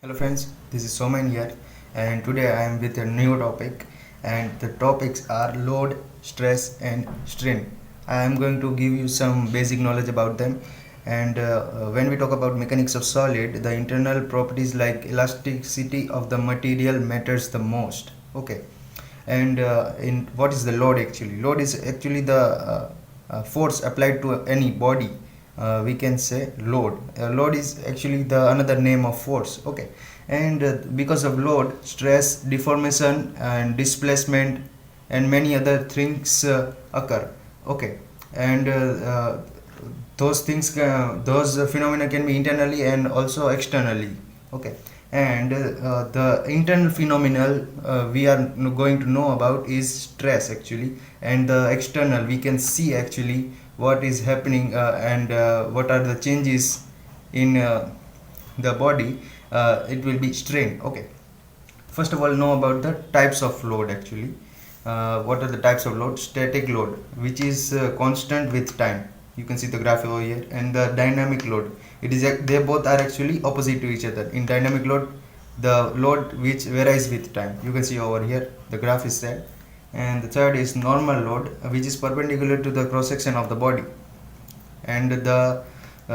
Hello friends, this is Soman here, and today I am with a new topic, and the topics are load, stress and strain. I am going to give you some basic knowledge about them. And when we talk about mechanics of solid, the internal properties like elasticity of the material matters the most. Okay, and in what is the load actually? Load is actually the force applied to any body. We can say load. Load is actually the another name of force. Okay, and because of load, stress, deformation and displacement and many other things occur. Okay, and those phenomena can be internally and also externally. Okay, and the internal phenomenal we are going to know about is stress actually, and the external we can see actually what is happening and what are the changes in the body. It will be strain. Okay, first of all, know about the types of load actually. What are the types of load? Static load, which is constant with time. You can see the graph over here. And the dynamic load, it is they both are actually opposite to each other. In dynamic load, the load which varies with time. You can see over here the graph is there. And the third is normal load, which is perpendicular to the cross section of the body. And the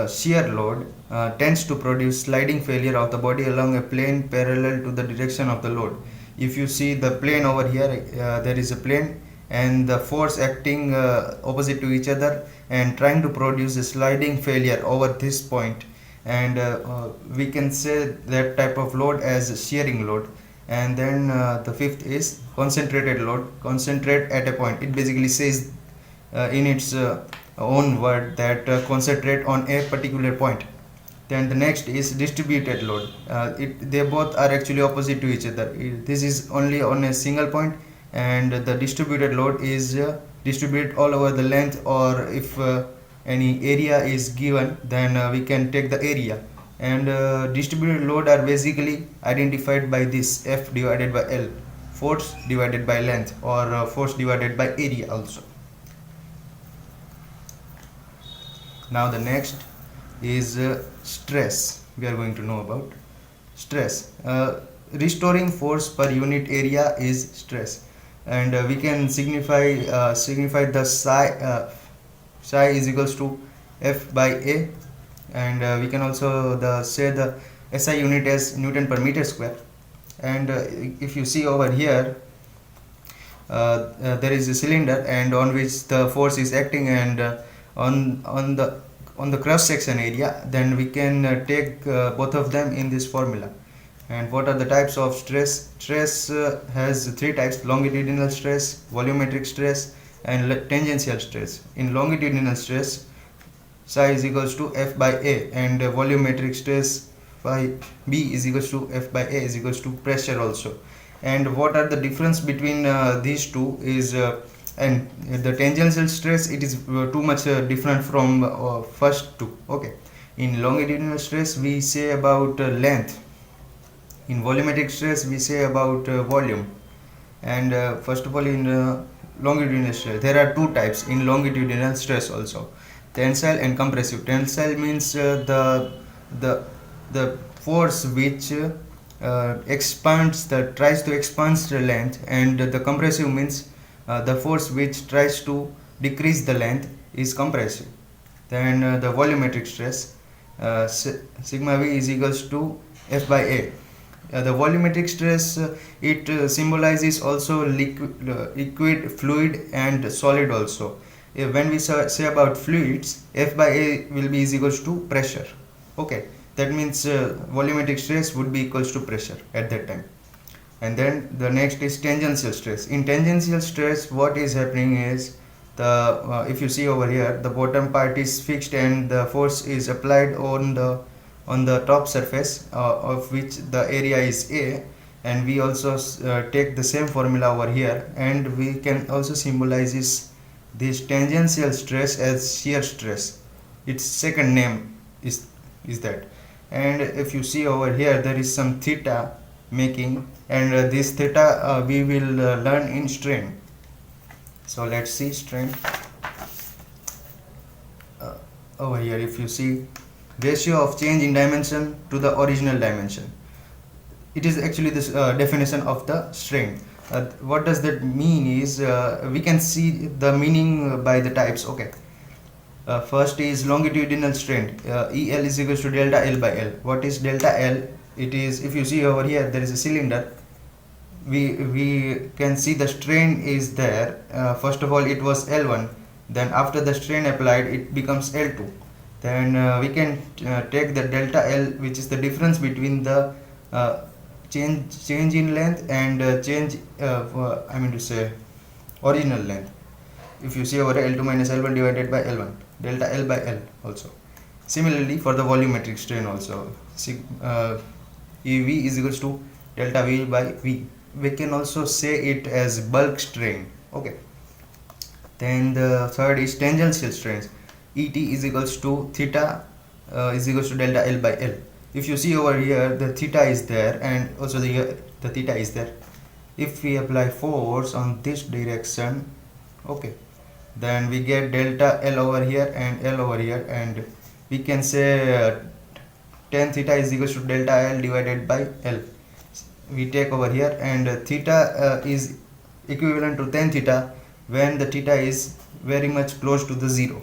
shear load tends to produce sliding failure of the body along a plane parallel to the direction of the load. If you see the plane over here, there is a plane and the force acting opposite to each other and trying to produce a sliding failure over this point. And we can say that type of load as shearing load. And then the fifth is concentrated load. Concentrate at a point. It basically says in its own word that concentrate on a particular point. Then the next is distributed load. They both are actually opposite to each other. This is only on a single point, and the distributed load is distributed all over the length, or if any area is given, then we can take the area. And distributed load are basically identified by this F divided by L, force divided by length, or force divided by area also. Now the next is stress. We are going to know about stress. Restoring force per unit area is stress, and we can signify the psi is equals to F by A, and we can also say the SI unit as Newton per meter square. And if you see over here, there is a cylinder and on which the force is acting, and on the cross section area, then we can take both of them in this formula. And what are the types of stress? Stress has three types: longitudinal stress, volumetric stress and tangential stress. In longitudinal stress, psi is equals to F by A, and volumetric stress phi B is equals to F by A is equals to pressure also. And what are the difference between these two is and the tangential stress, it is too much different from first two. Okay, in longitudinal stress we say about length, in volumetric stress we say about volume. And first of all, in longitudinal stress there are two types in longitudinal stress also: tensile and compressive. Tensile means the force which tries to expand the length, and the compressive means the force which tries to decrease the length is compressive. Then the volumetric stress, sigma V is equals to F by A. The volumetric stress, it symbolizes also liquid, fluid and solid also. When we say about fluids, F by A will be is equals to pressure. Okay, that means volumetric stress would be equals to pressure at that time. And then the next is tangential stress. In tangential stress, what is happening is the if you see over here, the bottom part is fixed and the force is applied on the top surface of which the area is A. And we also take the same formula over here, and we can also symbolize this tangential stress as shear stress. Its second name is that. And if you see over here, there is some theta making, and this theta we will learn in strain. So let's see strain. Over here, if you see ratio of change in dimension to the original dimension, it is actually this definition of the strain. What does that mean is we can see the meaning by the types. Okay, first is longitudinal strain. EL is equals to delta L by L. What is delta L? It is, if you see over here, there is a cylinder. We can see the strain is there. First of all, it was L1. Then after the strain applied, it becomes L2. Then we can take the delta L, which is the difference between the change in length and I mean to say original length. If you see over L2 minus L1 divided by L1, delta L by L also. Similarly for the volumetric strain also, EV is equals to delta V by V. We can also say it as bulk strain. Okay, then the third is tangential strains. ET is equals to theta is equals to delta L by L. If you see over here, the theta is there and also the theta is there. If we apply force on this direction, okay, then we get delta L over here and L over here, and we can say tan theta is equals to delta L divided by L. We take over here, and theta is equivalent to tan theta when the theta is very much close to the 0.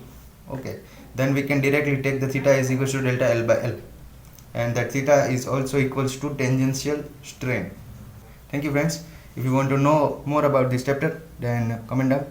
Okay, then we can directly take the theta is equals to delta L by L, and that theta is also equals to tangential strain. Thank you friends. If you want to know more about this chapter, then comment down.